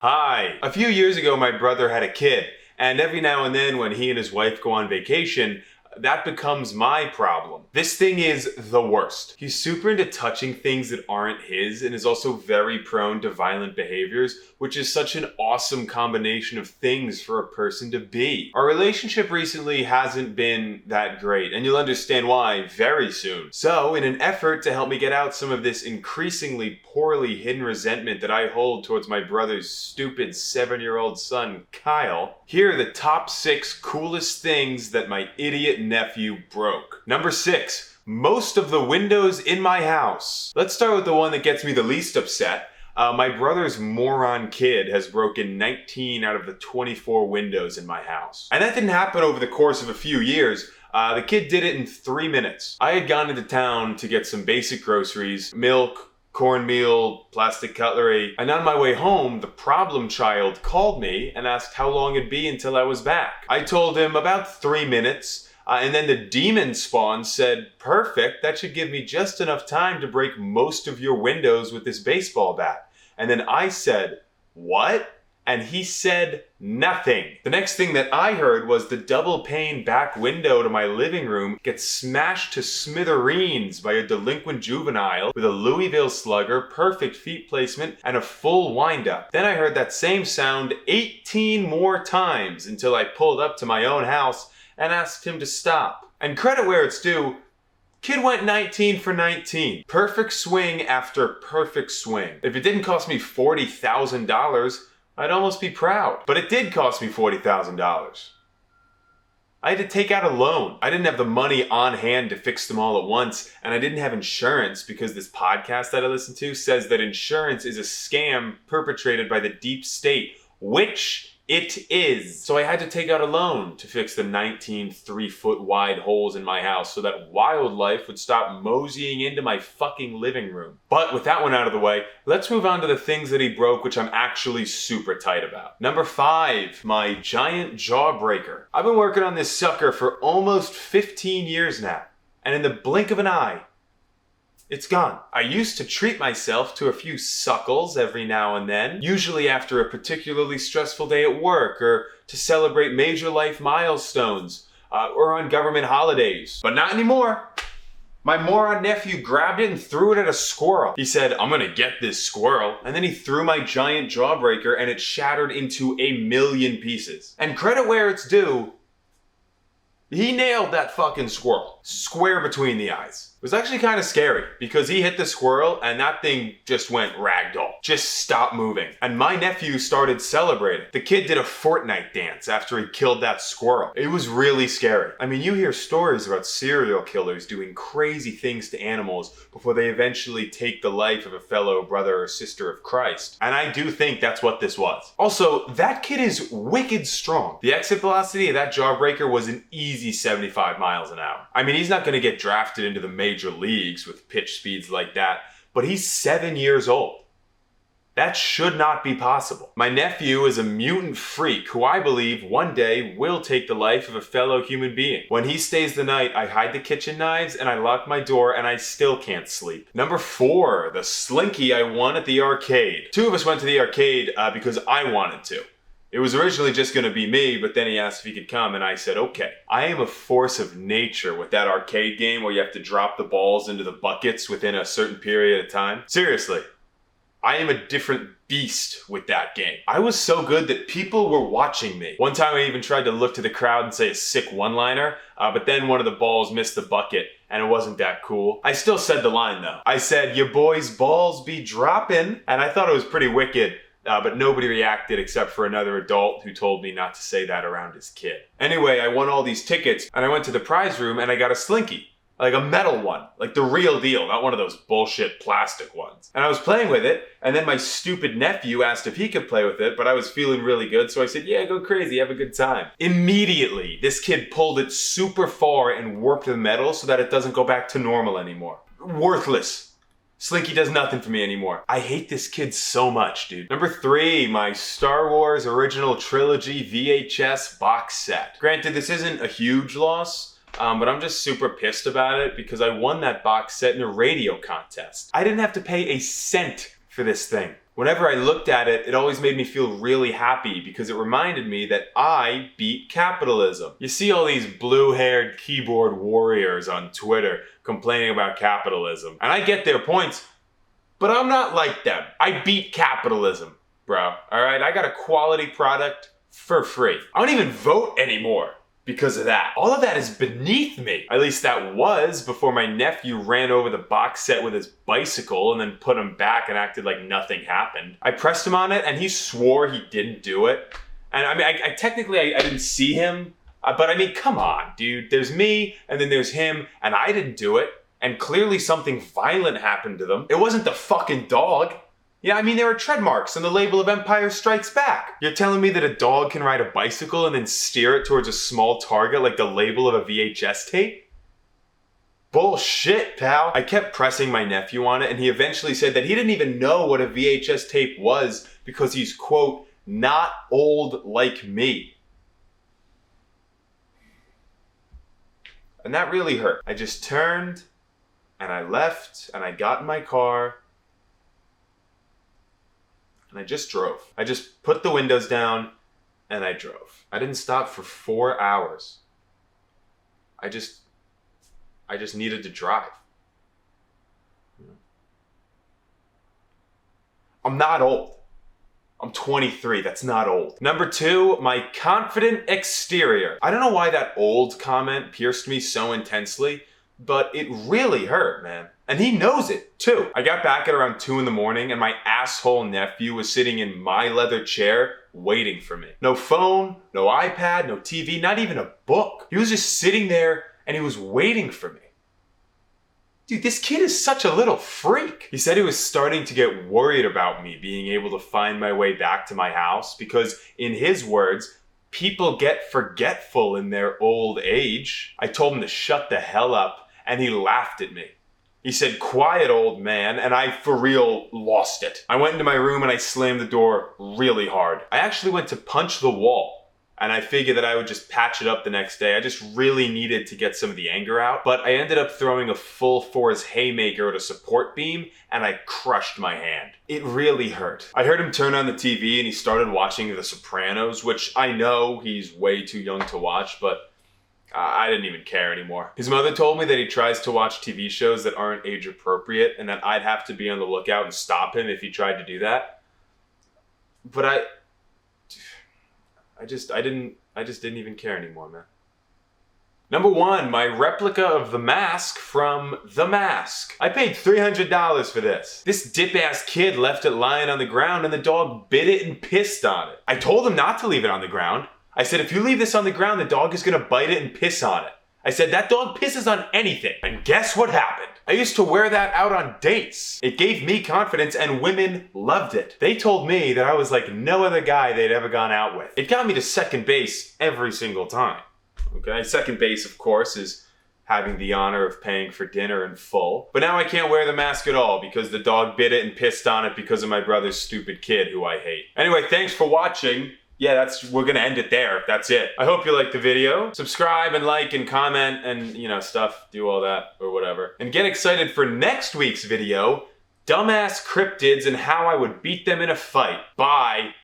Hi. A few years ago, my brother had a kid, and every now and then when he and his wife go on vacation, that becomes my problem. This thing is the worst. He's super into touching things that aren't his and is also very prone to violent behaviors, which is such an awesome combination of things for a person to be. Our relationship recently hasn't been that great, and you'll understand why very soon. So, in an effort to help me get out some of this increasingly poorly hidden resentment that I hold towards my brother's stupid 7-year-old son, Kyle, here are the top 6 coolest things that my idiot nephew broke. Number 6, most of the windows in my house. Let's start with the one that gets me the least upset. My brother's moron kid has broken 19 out of the 24 windows in my house. And that didn't happen over the course of a few years. The kid did it in 3 minutes. I had gone into town to get some basic groceries, milk, cornmeal, plastic cutlery, and on my way home, the problem child called me and asked how long it'd be until I was back. I told him about 3 minutes, and then the demon spawn said, "Perfect, that should give me just enough time to break most of your windows with this baseball bat." And then I said, "What?" And he said nothing. The next thing that I heard was the double pane back window to my living room get smashed to smithereens by a delinquent juvenile with a Louisville Slugger, perfect feet placement, and a full windup. Then I heard that same sound 18 more times until I pulled up to my own house and asked him to stop. And credit where it's due, kid went 19 for 19. Perfect swing after perfect swing. If it didn't cost me $40,000, I'd almost be proud. But it did cost me $40,000. I had to take out a loan. I didn't have the money on hand to fix them all at once, and I didn't have insurance because this podcast that I listen to says that insurance is a scam perpetrated by the deep state, which it is. So I had to take out a loan to fix the 19 3-foot wide holes in my house so that wildlife would stop moseying into my fucking living room. But with that one out of the way, let's move on to the things that he broke, which I'm actually super tight about. Number 5, my giant jawbreaker. I've been working on this sucker for almost 15 years now, and in the blink of an eye, it's gone. I used to treat myself to a few suckles every now and then, usually after a particularly stressful day at work or to celebrate major life milestones or on government holidays. But not anymore. My moron nephew grabbed it and threw it at a squirrel. He said, "I'm gonna get this squirrel." And then he threw my giant jawbreaker and it shattered into a million pieces. And credit where it's due, he nailed that fucking squirrel. Square between the eyes. It was actually kind of scary because he hit the squirrel and that thing just went ragdoll. Just stopped moving. And my nephew started celebrating. The kid did a Fortnite dance after he killed that squirrel. It was really scary. I mean, you hear stories about serial killers doing crazy things to animals before they eventually take the life of a fellow brother or sister of Christ. And I do think that's what this was. Also, that kid is wicked strong. The exit velocity of that jawbreaker was an easy 75 miles an hour. I mean, he's not going to get drafted into the major leagues with pitch speeds like that, but he's 7 years old. That should not be possible. My nephew is a mutant freak who I believe one day will take the life of a fellow human being. When he stays the night, I hide the kitchen knives and I lock my door and I still can't sleep. Number 4, the Slinky I won at the arcade. 2 of us went to the arcade because I wanted to. It was originally just going to be me, but then he asked if he could come, and I said, okay. I am a force of nature with that arcade game where you have to drop the balls into the buckets within a certain period of time. Seriously, I am a different beast with that game. I was so good that people were watching me. One time I even tried to look to the crowd and say a sick one-liner, but then one of the balls missed the bucket, and it wasn't that cool. I still said the line, though. I said, "Your boys' balls be dropping," and I thought it was pretty wicked. But nobody reacted except for another adult who told me not to say that around his kid. Anyway, I won all these tickets and I went to the prize room and I got a Slinky. Like a metal one, like the real deal, not one of those bullshit plastic ones. And I was playing with it, and then my stupid nephew asked if he could play with it, but I was feeling really good, so I said, yeah, go crazy, have a good time. Immediately, this kid pulled it super far and warped the metal so that it doesn't go back to normal anymore. Worthless. Slinky does nothing for me anymore. I hate this kid so much, dude. Number 3, my Star Wars Original Trilogy VHS box set. Granted, this isn't a huge loss, but I'm just super pissed about it because I won that box set in a radio contest. I didn't have to pay a cent for this thing. Whenever I looked at it, it always made me feel really happy because it reminded me that I beat capitalism. You see all these blue-haired keyboard warriors on Twitter complaining about capitalism, and I get their points, but I'm not like them. I beat capitalism, bro, alright? I got a quality product for free. I don't even vote anymore because of that. All of that is beneath me. At least that was before my nephew ran over the box set with his bicycle and then put him back and acted like nothing happened. I pressed him on it and he swore he didn't do it. And I mean, I technically didn't see him, but I mean, come on, dude. There's me and then there's him and I didn't do it. And clearly something violent happened to them. It wasn't the fucking dog. Yeah, I mean, there are tread marks on the label of Empire Strikes Back. You're telling me that a dog can ride a bicycle and then steer it towards a small target like the label of a VHS tape? Bullshit, pal. I kept pressing my nephew on it, and he eventually said that he didn't even know what a VHS tape was because he's, quote, not old like me. And that really hurt. I just turned, and I left, and I got in my car, and I just drove. I just put the windows down and I drove. I didn't stop for 4 hours. I just needed to drive. I'm not old. I'm 23, that's not old. Number 2, my confident exterior. I don't know why that old comment pierced me so intensely, but it really hurt, man. And he knows it, too. I got back at around 2 in the morning and my asshole nephew was sitting in my leather chair waiting for me. No phone, no iPad, no TV, not even a book. He was just sitting there and he was waiting for me. Dude, this kid is such a little freak. He said he was starting to get worried about me being able to find my way back to my house because, in his words, people get forgetful in their old age. I told him to shut the hell up and he laughed at me. He said, "Quiet, old man," and I, for real, lost it. I went into my room and I slammed the door really hard. I actually went to punch the wall, and I figured that I would just patch it up the next day. I just really needed to get some of the anger out, but I ended up throwing a full force haymaker at a support beam, and I crushed my hand. It really hurt. I heard him turn on the TV and he started watching The Sopranos, which I know he's way too young to watch, but I didn't even care anymore. His mother told me that he tries to watch TV shows that aren't age appropriate and that I'd have to be on the lookout and stop him if he tried to do that. But I just didn't even care anymore, man. Number 1, my replica of the mask from The Mask. I paid $300 for this. This dip-ass kid left it lying on the ground and the dog bit it and pissed on it. I told him not to leave it on the ground. I said, if you leave this on the ground, the dog is gonna bite it and piss on it. I said, that dog pisses on anything. And guess what happened? I used to wear that out on dates. It gave me confidence and women loved it. They told me that I was like no other guy they'd ever gone out with. It got me to second base every single time. Okay, second base, of course, is having the honor of paying for dinner in full. But now I can't wear the mask at all because the dog bit it and pissed on it because of my brother's stupid kid who I hate. Anyway, thanks for watching. Yeah, we're gonna end it there. That's it. I hope you liked the video. Subscribe and like and comment and, stuff. Do all that or whatever. And get excited for next week's video, Dumbass Cryptids and How I Would Beat Them in a Fight. Bye.